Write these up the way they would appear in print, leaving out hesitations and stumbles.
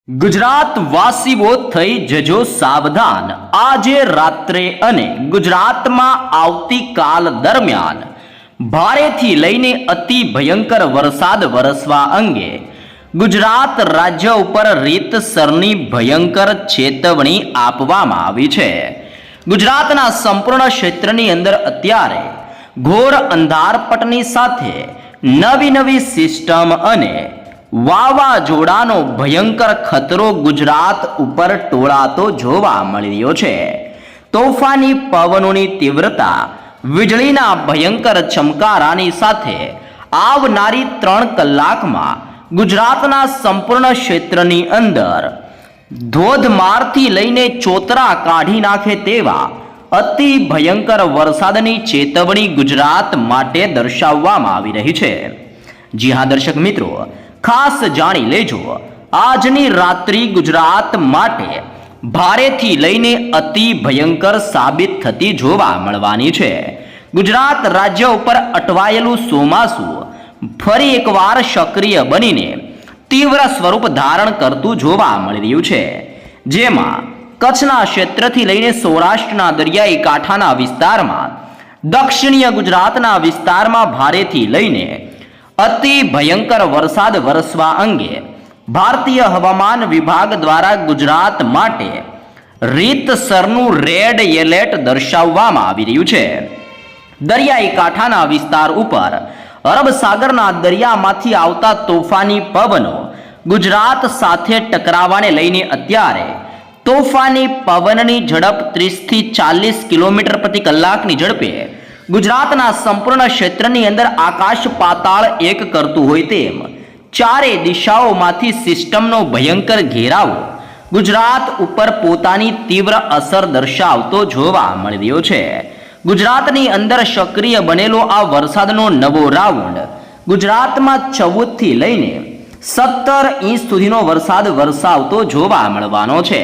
ગુજરાત વાસીઓ થઈ જજો સાવધાન। આજે રાત્રે અને ગુજરાતમાં આવતીકાલ દરમિયાન ભારેથી લઈને અતિ ભયંકર વરસાદ વરસવા અંગે ગુજરાત રાજ્ય ઉપર રીતસરની ભયંકર ચેતવણી આપવામાં આવી છે। ગુજરાતના સંપૂર્ણ ક્ષેત્રની અંદર અત્યારે ઘોર અંધારપટની સાથે નવી સિસ્ટમ અને વાવાઝોડાનો ભયંકર ખતરો ગુજરાત ઉપર ટોળાતો જોવા મળી રહ્યો છે। તોફાની પવનોની તીવ્રતા, વીજળીના ભયંકર ચમકારાની સાથે આવનારી 3 કલાકમાં ગુજરાતના સંપૂર્ણ ક્ષેત્રની અંદર ધોધમારથી લઈને ચોતરા કાઢી નાખે તેવા અતિ ભયંકર વરસાદની ચેતવણી ગુજરાત માટે દર્શાવવામાં આવી રહી છે। જી હા દર્શક મિત્રો, ખાસ જાણી લેજો, આજની રાત્રિ ગુજરાત માટે ભારેથી લઈને અતિ ભયંકર સાબિત થતી જોવા મળવાની છે। ગુજરાત રાજ્ય ઉપર અટવાયેલું ચોમાસું ફરી એકવાર સક્રિય બનીને તીવ્ર સ્વરૂપ ધારણ કરતું જોવા મળી રહ્યું છે, જેમાં કચ્છના ક્ષેત્રથી લઈને સૌરાષ્ટ્રના દરિયાઈ કાંઠાના વિસ્તારમાં, દક્ષિણીય ગુજરાતના વિસ્તારમાં ભારેથી લઈને અતિ ભયંકર વરસાદ વરસવા અંગે ભારતીય હવામાન વિભાગ દ્વારા ગુજરાત માટે રીતસરનું રેડ એલર્ટ દર્શાવવામાં આવી રહ્યું છે। દરિયાઈ કાંઠાના વિસ્તાર ઉપર અરબ સાગરના દરિયામાંથી આવતા તોફાની પવનો ગુજરાત સાથે ટકરાવાને લઈને અત્યારે તોફાની પવનની ઝડપ 30 થી 40 કિલોમીટર પ્રતિ કલાકની ઝડપે ગુજરાતના સંપૂર્ણ ક્ષેત્રની અંદર આકાશ પાતાળ એક કરતું હોય તેમ ચારે દિશાઓમાંથી સિસ્ટમનો ભયંકર ઘેરાવો ગુજરાત ઉપર પોતાની તીવ્ર અસર દર્શાવતો જોવા મળી રહ્યો છે। ગુજરાતની અંદર સક્રિય બનેલો આ વરસાદનો નવો રાઉન્ડ ગુજરાતમાં 14 થી લઈને 17 ઇંચ સુધીનો વરસાદ વરસાવતો જોવા મળવાનો છે।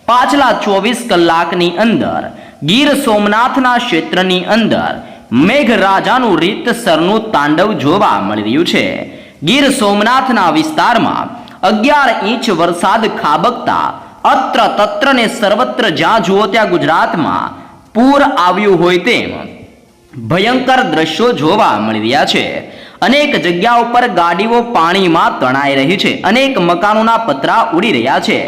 પાછલા 24 કલાકની અંદર ગીર સોમનાથના ક્ષેત્રની અંદર મેઘરાજાનું રીતસરનું તાંડવ જોવા મળી રહ્યું છે। ગીર સોમનાથના વિસ્તારમાં 11 ઇંચ વરસાદ ખાબકતા અત્ર તત્ર ને સર્વત્ર જ્યાં જુઓ ત્યાં ગુજરાતમાં પૂર આવ્યું હોય તેમ ભયંકર દ્રશ્યો જોવા મળી રહ્યા છે। અનેક જગ્યા ઉપર ગાડીઓ પાણીમાં તણાઈ રહી છે, અનેક મકાનોના પતરા ઉડી રહ્યા છે।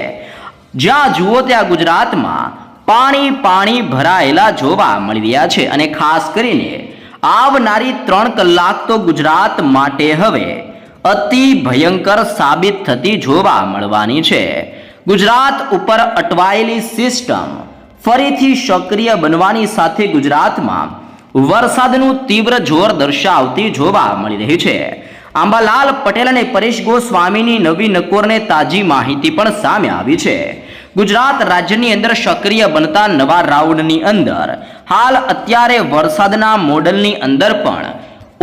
જ્યાં જુઓ ત્યાં ગુજરાતમાં પાણી ભરાયેલા જોવા મળી રહ્યા છે અને ખાસ કરીને આવનારી 3 કલાક તો ગુજરાત માટે હવે અતિ ભયંકર સાબિત થતી જોવા મળવાની છે। ગુજરાત ઉપર અટવાયેલી સિસ્ટમ ફરીથી સક્રિય બનવાની સાથે ગુજરાતમાં વરસાદનું તીવ્ર જોર દર્શાવતી જોવા મળી રહી છે। આંબાલાલ પટેલ અને પરેશ ગોસ્વામીની નવી નકોરને તાજી માહિતી પણ સામે આવી છે। ગુજરાત રાજ્યની અંદર સક્રિય બનતા નવા રાઉન્ડની અંદર હાલ અત્યારે વરસાદના મોડલની અંદર પણ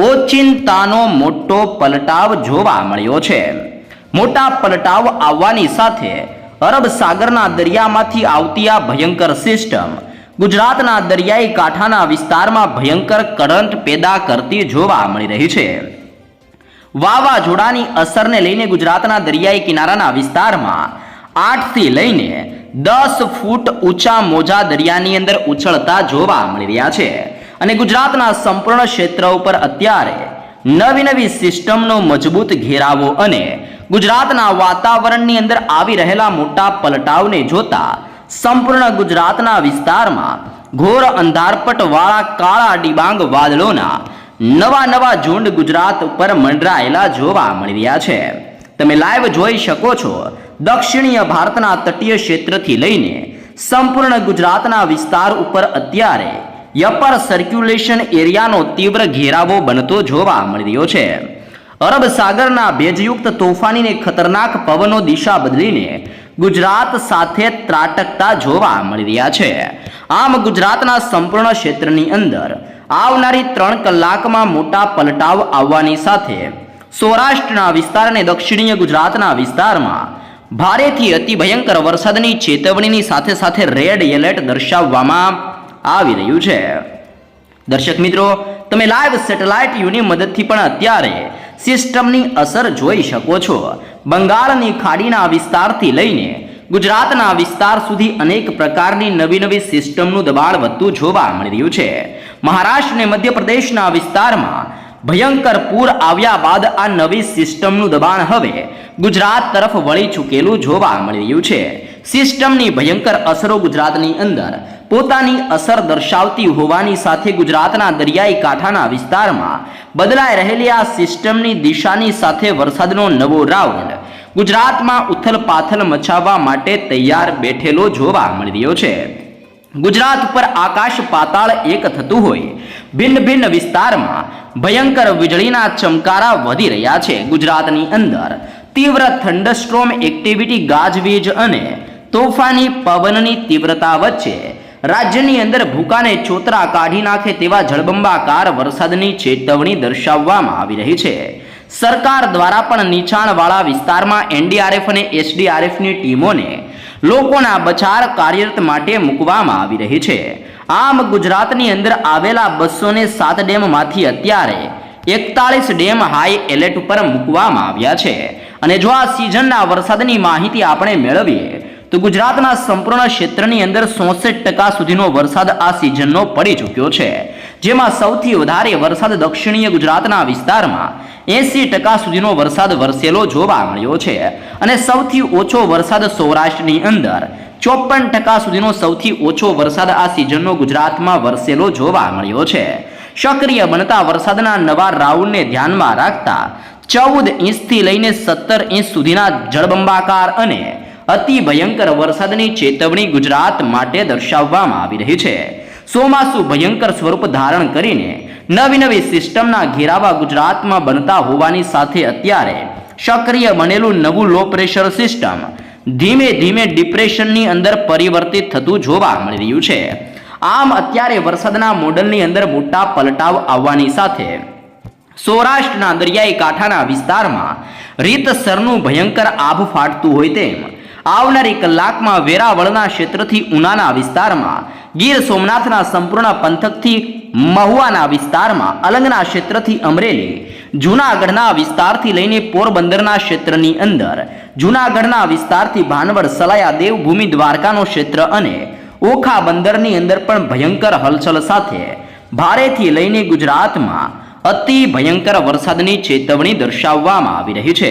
ઓચિંતાનો મોટો પલટાવ જોવા મળ્યો છે। મોટા પલટાવ આવવાની સાથે અરબ સાગરના દરિયામાંથી આવતી આ ભયંકર સિસ્ટમ ગુજરાતના દરિયાઈ કાંઠાના વિસ્તારમાં ભયંકર કરંટ પેદા કરતી જોવા મળી રહી છે। વાવાઝોડાની અસરને લઈને ગુજરાતના દરિયાઈ કિનારાના વિસ્તારમાં 8 થી લઈને 10 ફૂટ ઊંચા મોજા દરિયાની અંદર ઉછળતા જોવા મળી રહ્યા છે અને ગુજરાતના સંપૂર્ણ ક્ષેત્ર ઉપર અત્યારે નવી સિસ્ટમનો મજબૂત ઘેરાવો અને ગુજરાતના વાતાવરણની અંદર આવી રહેલા મોટા પલટાવને જોતા સંપૂર્ણ ગુજરાતના વિસ્તારમાં ઘોર અંધારપટ વાળા કાળા ડિબાંગ વાદળોના નવા ઝુંડ ગુજરાત ઉપર મંડરાયેલા જોવા મળી રહ્યા છે। તમે લાઈવ જોઈ શકો છો, દક્ષિણીય ભારતના તટીય ક્ષેત્રથી લઈને સંપૂર્ણ ગુજરાતના વિસ્તાર ઉપર અત્યારે અપર સર્ક્યુલેશન એરિયાનો તીવ્ર ઘેરાવો બનતો જોવા મળી રહ્યો છે। અરબ સાગરના ભેજયુક્ત તોફાની ને ખતરનાક પવનો દિશા બદલીને ગુજરાત સાથે ત્રાટકતા જોવા મળી રહ્યા છે। આમ ગુજરાતના સંપૂર્ણ ક્ષેત્રની અંદર આવનારી 3 કલાકમાં મોટા પલટાવ આવવાની સાથે સૌરાષ્ટ્રના વિસ્તાર અને દક્ષિણીય ગુજરાતના વિસ્તારમાં ભારેથી અતિ ભયંકર વરસાદની ચેતવણીની સાથે રેડ એલર્ટ દર્શાવવામાં આવી રહ્યું છે। દર્શક મિત્રો, તમે લાઈવ સેટેલાઇટ યુની મદદથી પણ અત્યારે સિસ્ટમની અસર જોઈ શકો છો. બંગાળની ખાડીના વિસ્તારથી લઈને ગુજરાતના વિસ્તાર સુધી અનેક પ્રકારની નવી સિસ્ટમનું દબાણ વધતું જોવા મળી રહ્યું છે. મહારાષ્ટ્ર અને મધ્યપ્રદેશના વિસ્તારમાં ભયંકર પૂર આવ્યા બાદ આ નવી સિસ્ટમનું દબાણ હવે ગુજરાત તરફ વળી ચૂકેલું જોવા મળી રહ્યું છે. સિસ્ટમની ભયંકર અસરો ગુજરાતની અંદર પોતાની અસર દર્શાવતી હોવાની સાથે ગુજરાતના દરિયાઈ કાંઠાના વિસ્તારમાં બદલાઈ રહેલી આ સિસ્ટમની દિશાની સાથે વરસાદનો નવો રાઉન્ડ ગુજરાતમાં ઉથલપાથલ મચાવવા માટે તૈયાર બેઠેલો જોવા મળી રહ્યો છે. ગુજરાત ઉપર આકાશ પાતાળ એક થતું હોય ભિન્ન વિસ્તારમાં ભયંકર વીજળીના ચમકારા વધી રહ્યા છે. ગુજરાતની અંદર તીવ્ર થંડરસ્ટ્રોમ એક્ટિવિટી, ગાજવીજ અને તોફાની પવનની તીવ્રતા વચ્ચે રાજ્યની અંદર ભૂકાને ચોતરા કાઢી નાખે તેવા જળબંબાકાર વરસાદની ચેતવણી દર્શાવવામાં આવી રહી છે. સરકાર દ્વારા પણ નીચાણવાળા વિસ્તારમાં NDRF અને SDRFની ટીમોને લોકોના બચાવ કાર્યરત માટે મૂકવામાં આવી રહી છે. આમ ગુજરાતની અંદર આવેલા 207 ડેમમાંથી અત્યારે 41 ડેમ હાઈ એલર્ટ ઉપર મૂકવામાં આવ્યા છે. અને જો આ સિઝનના વરસાદની માહિતી આપણે મેળવીએ તો ગુજરાતના સંપૂર્ણ ક્ષેત્રની અંદર 66% સુધીનો વરસાદ આ સિઝનનો પડી ચૂક્યો છે. જેમાં સૌથી વધારે વરસાદ દક્ષિણીય ગુજરાતના વિસ્તારમાં 80% સુધીનો વરસાદ વરસેલો જોવા મળ્યો છે. અને સૌથી ઓછો વરસાદ સૌરાષ્ટ્રની અંદર 54% સુધીનો સૌથી ઓછો વરસાદ આ સિઝનનો ગુજરાતમાં વરસેલો જોવા મળ્યો છે. સક્રિય બનતા વરસાદના નવા રાઉન્ડને ધ્યાનમાં રાખતા 14 ઇંચથી લઈને 17 ઇંચ સુધીના જળબંબાકાર અને અતિ ભયંકર વરસાદની ચેતવણી ગુજરાત માટે દર્શાવવામાં આવી રહી છે. ચોમાસું ભયંકર સ્વરૂપ ધારણ કરીને નવી સિસ્ટમના ઘેરાવા ગુજરાતમાં બનતા હોવાની સાથે અત્યારે સક્રિય બનેલું નવું લો પ્રેશર સિસ્ટમ ધીમે ડિપ્રેશનની અંદર પરિવર્તિત થતું જોવા મળી રહ્યું છે. આમ અત્યારે વરસાદના મોડલની અંદર મોટા પલટાવ આવવાની સાથે સૌરાષ્ટ્રના દરિયાઈ કાંઠાના વિસ્તારમાં રીતસરનું ભયંકર આભ ફાટતું હોય તેમ આવનારી કલાકમાં વેરાવળના ક્ષેત્રથી ઉનાના વિસ્તારમાં, ગીર સોમનાથના સંપૂર્ણ પંથકથી મહુવાના વિસ્તારમાં, અલંગના ક્ષેત્રથી અમરેલી, જૂનાગઢના વિસ્તારથી લઈને પોરબંદરના ક્ષેત્રની અંદર, જૂનાગઢના વિસ્તારથી ભાનવડ, સલાયા, દેવભૂમિ, દ્વારકાનો ક્ષેત્ર અને ઓખા બંદરની અંદર પણ ભયંકર હલચલ સાથે ભારેથી લઈને ગુજરાતમાં અતિ ભયંકર વરસાદની ચેતવણી દર્શાવવામાં આવી રહી છે.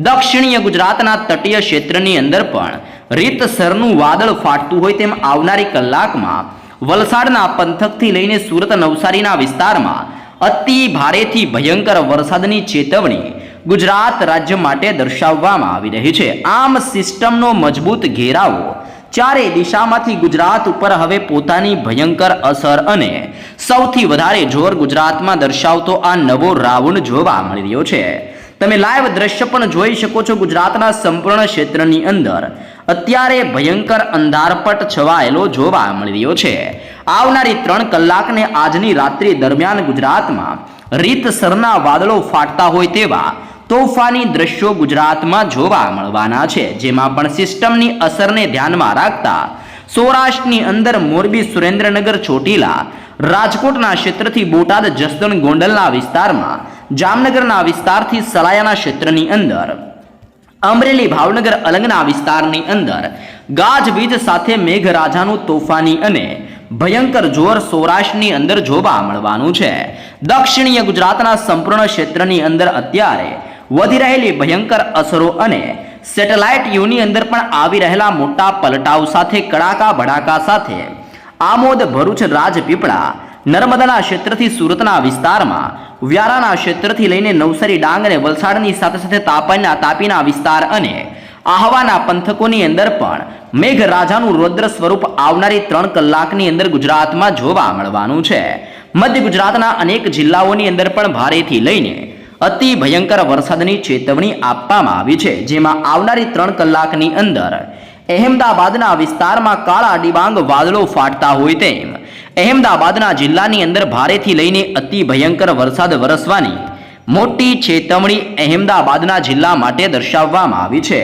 દક્ષિણીય ગુજરાતના તટીય ક્ષેત્રની અંદર પણ રીતસરનું વાદળ ફાટતું હોય તેમ આવનારી કલાકમાં વલસાડના પંથકથી લઈને સુરત, નવસારીના વિસ્તારમાં અતિ ભારેથી ભયંકર વરસાદની ચેતવણી ગુજરાત રાજ્ય માટે દર્શાવવામાં આવી રહી છે. આમ સિસ્ટમનો મજબૂત ઘેરાવો ચારે દિશામાંથી ગુજરાત ઉપર હવે પોતાની ભયંકર અસર અને સૌથી વધારે જોર ગુજરાતમાં દર્શાવતો આ નવો રાઉન્ડ જોવા મળી રહ્યો છે. તમે લાઈવ દ્રશ્ય પણ જોઈ શકો છો. ગુજરાતના સંપૂર્ણ ક્ષેત્રની અંદર અત્યારે ભયંકર અંધારપટ છવાયેલો જોવા મળી રહ્યો છે. આવનારી 3 કલાકને આજની રાત્રિ દરમિયાન ગુજરાતમાં રીતસરના વાદળો ફાટતા હોય તેવા તોફાની દ્રશ્યો ગુજરાતમાં જોવા મળવાના છે. જેમાં પણ સિસ્ટમની અસરને ધ્યાનમાં રાખતા સૌરાષ્ટ્રની અંદર મોરબી, સુરેન્દ્રનગર, ચોટીલા, રાજકોટના ક્ષેત્રથી બોટાદ, જસદણ, ગોંડલના વિસ્તારમાં, જામનગરના વિસ્તારથી સલાયાના ક્ષેત્રની અંદર, અમરેલી, ભાવનગર, અલંગના વિસ્તારની અંદર ગાજવીજ સાથે મેઘરાજાનું તોફાની અને ભયંકર જોર સૌરાષ્ટ્રની અંદર જોવા મળવાનું છે. દક્ષિણીય ગુજરાતના સંપૂર્ણ ક્ષેત્રની અંદર અત્યારે વધી રહેલી ભયંકર અસરો અને સેટેલાઇટ યુની અંદર પણ આવી રહેલા મોટા પલટાવ સાથે કડાકા ભડાકા સાથે આમોદ, ભરૂચ, રાજપીપળા, નર્મદાના ક્ષેત્રથી સુરતના વિસ્તારમાં, વ્યારાના ક્ષેત્રથી લઈને નવસારી, ડાંગ અને વલસાડની સાથે તાપીના વિસ્તાર અને આહવાના પંથકોની અંદર પણ મેઘરાજાનું રૌદ્ર સ્વરૂપ આવનારી 3 કલાકની અંદર ગુજરાતમાં જોવા મળવાનું છે. મધ્ય ગુજરાતના અનેક જિલ્લાઓની અંદર પણ ભારેથી લઈને અતિ ભયંકર વરસાદની ચેતવણી આપવામાં આવી છે. જેમાં આવનારી 3 કલાકની અંદર અહેમદાબાદના વિસ્તારમાં કાળા ડિબાંગ વાદળો ફાટતા હોય તેમ અહેમદાબાદના જિલ્લાની અંદર ભારેથી લઈને અતિ ભયંકર વરસાદ વરસવાની મોટી ચેતવણી અહેમદાબાદના જિલ્લા માટે દર્શાવવામાં આવી છે.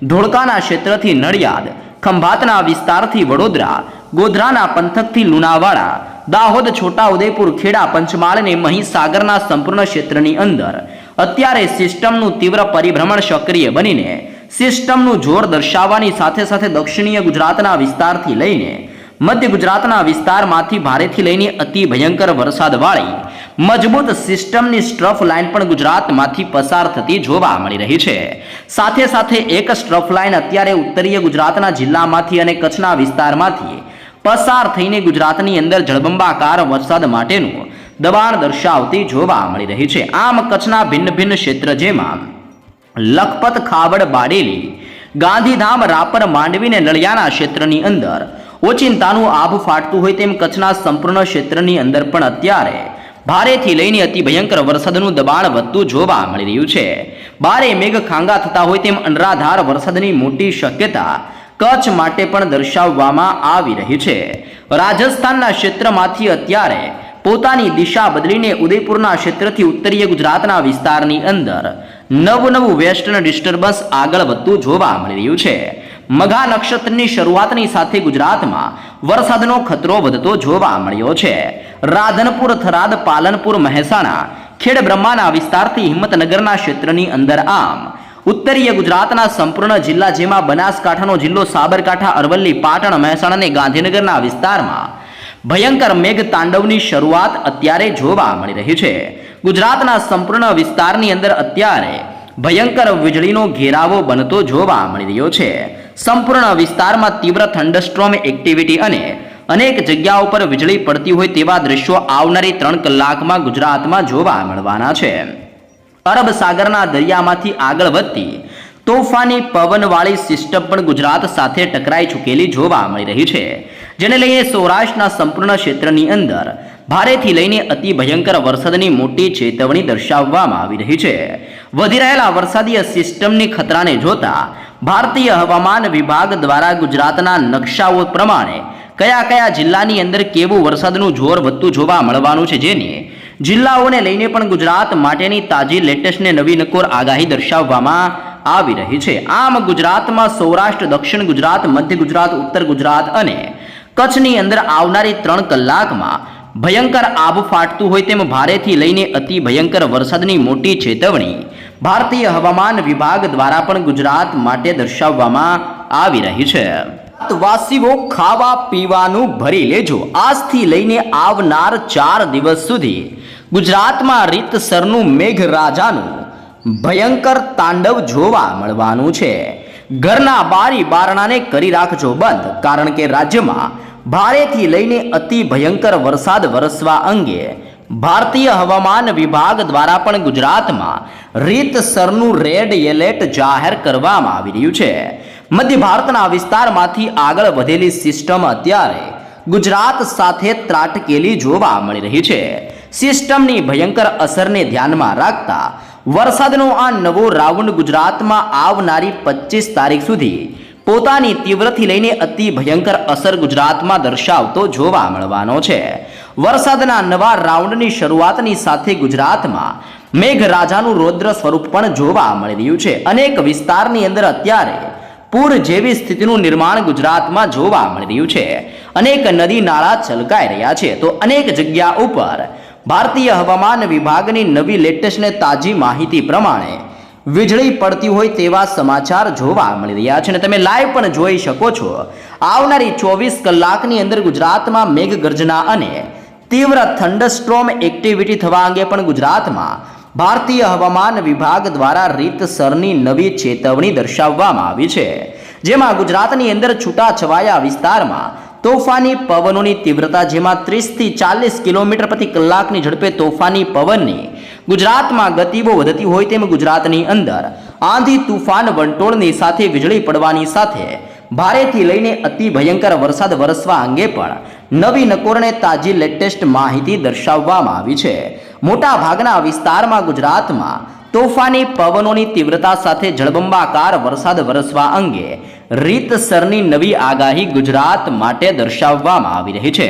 ધોળકાના ક્ષેત્રથી નડિયાદ, ખંભાતના વિસ્તારથી વડોદરા, ગોધરાના પંથકથી લુણાવાડા, દાહોદ, છોટા ઉદેપુર, ખેડા, પંચમહાલ અને મહીસાગરના સંપૂર્ણ ક્ષેત્રની અંદર અત્યારે સિસ્ટમનું તીવ્ર પરિભ્રમણ સક્રિય બનીને સિસ્ટમનું જોર દર્શાવવાની સાથે સાથે દક્ષિણીય ગુજરાતના વિસ્તારથી લઈને મધ્ય ગુજરાતના વિસ્તારમાંથી ભારેથી લઈને અતિ ભયંકર વરસાદવાળી મજબૂત સિસ્ટમની સ્ટ્રફ લાઇન પણ ગુજરાતમાંથી પસાર થતી જોવા મળી રહી છે. સાથે સાથે એક સ્ટ્રફ લાઇન અત્યારે ઉત્તરીય ગુજરાતના જિલ્લામાંથી અને કચ્છના વિસ્તારમાંથી પસાર થઈને ગુજરાતની અંદર જળબંબાકાર વરસાદ માટેનું દબાણ દર્શાવતી જોવા મળી રહી છે. આમ કચ્છના ભિન્ન ભિન્ન ક્ષેત્ર જેમાં લખપત, ખાવડ, બાડેલી, ગાંધીધામ, રાપર, માંડવી અને નળિયાના ક્ષેત્રની અંદર ઓચિંતાનું આભ ફાટતું હોય તેમ કચ્છના સંપૂર્ણ ક્ષેત્રની અંદર પણ અત્યારે ભારેથી લઈને અતિ ભયંકર વરસાદનું દબાણ વધતું જોવા મળી રહ્યું છે. ભારે મેઘ ખાંગા થતા હોય તેમ અનરાધાર વરસાદની મોટી શક્યતા કચ્છ માટે પણ દર્શાવવામાં આવી રહી છે. રાજસ્થાનના ક્ષેત્રમાંથી અત્યારે પોતાની દિશા બદલીને ઉદયપુરના ક્ષેત્રથી ઉત્તરીય ગુજરાતના વિસ્તારની અંદર નવું વેસ્ટર્ન ડિસ્ટર્બન્સ આગળ વધતું જોવા મળી રહ્યું છે. મઘા નક્ષત્રની શરૂઆતની સાથે ગુજરાતમાં વરસાદનો ખતરો વધતો જોવા મળ્યો છે. રાધનપુર, થરાદ, પાલનપુર, મહેસાણા, ખેડબ્રહ્માના વિસ્તારથી હિંમતનગરના ક્ષેત્રની અંદર આમ ઉત્તરીય ગુજરાતના સંપૂર્ણ જિલ્લા જેમાં બનાસકાંઠાનો જિલ્લો, સાબરકાંઠા, અરવલ્લી, પાટણ, મહેસાણા અને ગાંધીનગરના વિસ્તારમાં ભયંકર મેઘ તાંડવની શરૂઆત અત્યારે જોવા મળી રહી છે. ગુજરાતના સંપૂર્ણ વિસ્તારની અંદર અત્યારે ભયંકર વીજળીનો ઘેરાવો બનતો જોવા મળી રહ્યો છે. સંપૂર્ણ વિસ્તારમાં તીવ્ર થંડરસ્ટ્રોમ એક્ટિવિટી અને અનેક જગ્યાઓ પર વીજળી પડતી હોય તેવા દ્રશ્યો આવનારી 3 કલાકમાં ગુજરાતમાં જોવા મળવાના છે. અરબ સાગરના દરિયામાંથી આગળ વધતી તોફાની પવનવાળી સિસ્ટમ પણ ગુજરાત સાથે ટકરાઈ ચૂકેલી જોવા મળી રહી છે, જેને લઈને સૌરાષ્ટ્રના સંપૂર્ણ ક્ષેત્રની અંદર ભારેથી લઈને અતિ ભયંકર વરસાદની મોટી ચેતવણી દર્શાવવામાં આવી રહી છે. વધી રહેલા વરસાદીય સિસ્ટમની ખતરાને જોતા ભારતીય હવામાન વિભાગ દ્વારા ગુજરાતના નકશાઓ પ્રમાણે કયા જિલ્લાની અંદર કેવું વરસાદનું જોર વધતું જોવા મળવાનું છે, જેની જિલ્લાઓને લઈને પણ ગુજરાત માટેની તાજી લેટેસ્ટ ને નવી નકોર આગાહી દર્શાવવામાં આવી રહી છે. આમ ગુજરાતમાં સૌરાષ્ટ્ર, દક્ષિણ ગુજરાત, મધ્ય ગુજરાત, ઉત્તર ગુજરાત અને કચ્છની અંદર આવનારી 3 કલાકમાં ભયંકર આભ ફાટતું હોય તેમ ભારેથી લઈને અતિ ભયંકર વરસાદની મોટી ચેતવણી ભારતીય હવામાન વિભાગ દ્વારા પણ ગુજરાત માટે દર્શાવવામાં આવી રહી છે. વાસીઓ ખાવા પીવાનું ભરી લેજો. આજથી લઈને આવનાર 4 દિવસ સુધી ગુજરાતમાં રીતસરનું મેઘરાજાનું ભયંકર તાંડવ જોવા મળવાનું છે. ઘરના બારી બારણાને કરી રાખજો બંધ, કારણ કે રાજ્યમાં ભારેથી લઈને અતિ ભયંકર વરસાદ વરસવા અંગે ભારતીય હવામાન વિભાગ દ્વારા પણ ગુજરાતમાં રીતસરનું રેડ એલર્ટ જાહેર કરવામાં આવી રહ્યું છે. મધ્ય ભારતના વિસ્તારમાંથી આગળ વધેલી સિસ્ટમ અત્યારે ગુજરાત સાથે ત્રાટકેલી જોવા મળી રહી છે. સિસ્ટમની ભયંકર અસરને ધ્યાનમાં રાખતા વરસાદનો આ નવો રાઉન્ડ ગુજરાતમાં આવનારી 25 તારીખ સુધી પોતાની તીવ્રથી લઈને અતિ ભયંકર અસર ગુજરાતમાં દર્શાવતો જોવા મળવાનો છે. વરસાદના નવા રાઉન્ડની શરૂઆતની સાથે ગુજરાતમાં મેઘરાજાનું રૌદ્ર સ્વરૂપ પણ જોવા મળી રહ્યું છે. અનેક વિસ્તારની અંદર અત્યારે પૂર જેવી સ્થિતિનું નિર્માણ ગુજરાતમાં જોવા મળી રહ્યું છે. અનેક નદી નાળા છલકાઈ રહ્યા છે, તો અનેક જગ્યા ઉપર ભારતીય હવામાન વિભાગની નવી લેટેસ્ટ ને તાજી માહિતી પ્રમાણે વીજળી પડતી હોય તેવા સમાચાર જોવા મળી રહ્યા છે અને તમે લાઈવ પણ જોઈ શકો છો. આવનારી 24 કલાકની અંદર ગુજરાતમાં મેઘગર્જના અને તીવ્ર થંડરસ્ટ્રોમ એક્ટિવિટી થવા અંગે પણ ગુજરાતમાં ભારતીય હવામાન વિભાગ દ્વારા રીતસરની નવી ચેતવણી દર્શાવવામાં આવી છે, જેમાં ગુજરાતની અંદર છૂટાછવાયા વિસ્તારમાં તોફાની પવનોની તીવ્રતા જેમાં 30 થી 40 કિલોમીટર પ્રતિ કલાકની ઝડપે તોફાની પવનની ગુજરાતમાં ગતિઓ વધતી હોય તેમ ગુજરાતની અંદર આંધી તુફાન વંટોળની સાથે વીજળી પડવાની સાથે ભારેથી લઈને અતિ ભયંકર વરસાદ વરસવા અંગે પણ નવી નકોરને તાજી લેટેસ્ટ માહિતી દર્શાવવામાં આવી છે. મોટા ભાગના વિસ્તારમાં ગુજરાતમાં તોફાની પવનોની તીવ્રતા સાથે જળબંબાકાર વરસાદ વરસવા અંગે રીતસરની નવી આગાહી ગુજરાત માટે દર્શાવવામાં આવી રહી છે,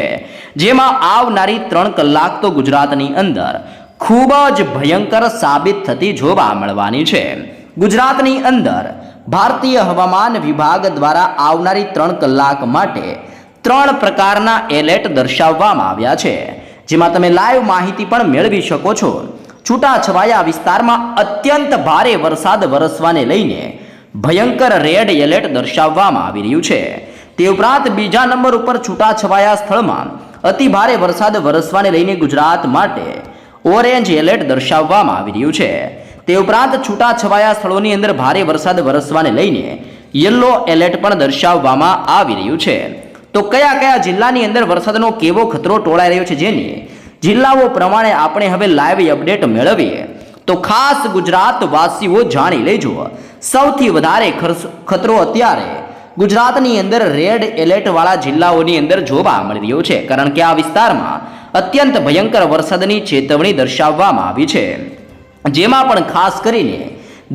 જેમાં આવનારી 3 કલાક તો ગુજરાતની અંદર ખૂબ જ ભયંકર સાબિત થતી જોવા મળવાની છે. ગુજરાતની અંદર ભારતીય હવામાન વિભાગ દ્વારા આવનારી 3 કલાક માટે 3 પ્રકારના એલર્ટ દર્શાવવામાં આવ્યા છે, જેમાં તમે લાઈવ માહિતી પણ મેળવી શકો છો. છૂટાછવાયા વિસ્તારમાં અત્યંત ભારે વરસાદ વરસવાને લઈને ભયંકર રેડ એલર્ટ દર્શાવવામાં આવી રહ્યું છે. તે ઉપરાંત બીજા નંબર ઉપર છૂટાછવાયા સ્થળમાં અતિ ભારે વરસાદ વરસવાને લઈને ગુજરાત માટે ઓરેન્જ એલર્ટ દર્શાવવામાં આવી રહ્યું છે. તે ઉપરાંત છૂટાછવાયા સ્થળોની અંદર ભારે વરસાદ વરસવાને લઈને યલો એલર્ટ પણ દર્શાવવામાં આવી રહ્યું છે. તો કયા કયા જિલ્લાની અંદર વરસાદનો કેવો ખતરો ટોળાઈ રહ્યો છે, જેની જિલ્લાઓ પ્રમાણે આપણે હવે લાઈવ અપડેટ મેળવીએ તો ખાસ ગુજરાત વાસીઓ જાણી લેજો. સૌથી વધારે ખતરો અત્યારે ગુજરાતની અંદર રેડ એલર્ટ વાળા જિલ્લાઓની અંદર જોવા મળી રહ્યો છે, કારણ કે આ વિસ્તારમાં અત્યંત ભયંકર વરસાદની ચેતવણી દર્શાવવામાં આવી છે. જેમાં પણ ખાસ કરીને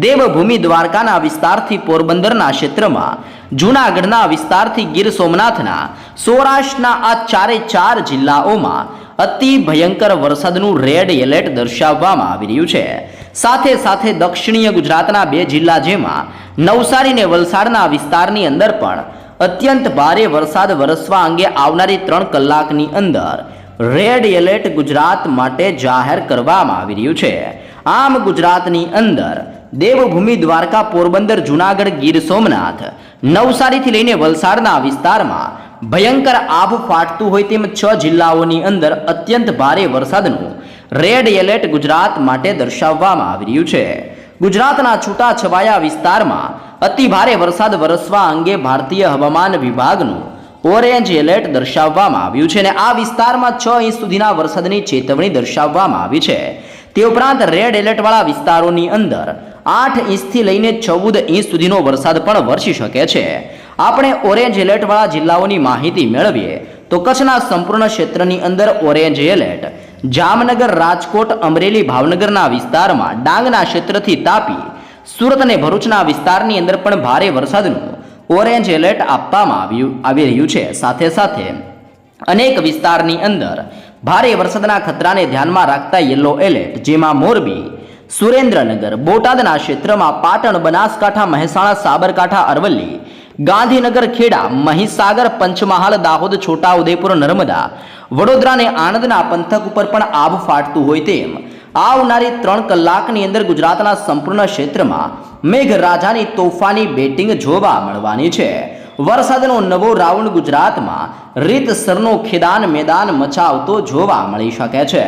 દેવભૂમિ દ્વારકાના વિસ્તારથી પોરબંદરના ક્ષેત્રમાં, જૂનાગઢના વિસ્તારથી ગીર સોમનાથના, સૌરાષ્ટ્રના આ ચાર જિલ્લાઓમાં અતિ ભયંકર વરસાદનું રેડ એલર્ટ દર્શાવવામાં આવી રહ્યું છે. સાથે સાથે દક્ષિણીય ગુજરાતના 2 જિલ્લા જેમાં નવસારી અને વલસાડના વિસ્તારની અંદર પણ અત્યંત ભારે વરસાદ વરસવા અંગે આવનારી 3 કલાકની અંદર રેડ એલર્ટ ગુજરાત માટે જાહેર કરવામાં આવી રહ્યું છે. આમ ગુજરાતની અંદર દેવભૂમિ દ્વારકા, પોરબંદર, જૂનાગઢ, ગીર સોમનાથ, નવસારીથી લઈને વલસાડના વિસ્તારમાં ભયંકર આભ ફાટતું હોય તેમ 6 જિલ્લાઓની અંદર અત્યંત ભારે વરસાદનું રેડ એલર્ટ ગુજરાત માટે દર્શાવવામાં આવી રહ્યું છે. ગુજરાતના છૂટાછવાયા વિસ્તારમાં અતિ ભારે વરસાદ વરસવા અંગે ભારતીય હવામાન વિભાગનું ઓરેન્જ એલર્ટ દર્શાવવામાં આવ્યું છે અને આ વિસ્તારમાં 6 ઇંચ સુધીના વરસાદની ચેતવણી દર્શાવવામાં આવી છે. તે ઉપરાંત રેડ એલર્ટ વાળા વિસ્તારોની અંદર 8 ઇંચથી લઈને 14 ઇંચ સુધીનો વરસાદ પણ વરસી શકે છે. આપણે ઓરેન્જ એલર્ટ વાળા જિલ્લાઓની માહિતી મેળવીએ તો કચ્છના સંપૂર્ણ ક્ષેત્રની અંદર ઓરેન્જ એલર્ટ, જામનગર, રાજકોટ, અમરેલી, ભાવનગરના વિસ્તારમાં, ડાંગના ક્ષેત્રથી તાપી, સુરત અને ભરૂચના વિસ્તારની અંદર પણ ભારે વરસાદનું ઓરેન્જ એલર્ટ આપવામાં આવી રહ્યું છે. સાથે સાથે અનેક વિસ્તારની અંદર ભારે વરસાદના ખતરાને ધ્યાનમાં રાખતા યલો એલર્ટ, જેમાં મોરબી, સુરેન્દ્રનગર, બોટાદના ક્ષેત્રમાં, પાટણ, બનાસકાંઠા, મહેસાણા, સાબરકાંઠા, અરવલ્લી, ગાંધીનગર, ખેડા, મહીસાગર, પંચમહાલ, દાહોદ, છોટાઉદેપુર, નર્મદા, વડોદરા અને આણંદના પંથક ઉપર પણ આભ ફાટતું હોય તેમ આવનારી 3 કલાકની અંદર ગુજરાતના સંપૂર્ણ ક્ષેત્રમાં મેઘરાજાની તોફાની બેટિંગ જોવા મળવાની છે. વરસાદનો નવો રાઉન્ડ ગુજરાતમાં રીતસરનો ખેદાન મેદાન મચાવતો જોવા મળી શકે છે.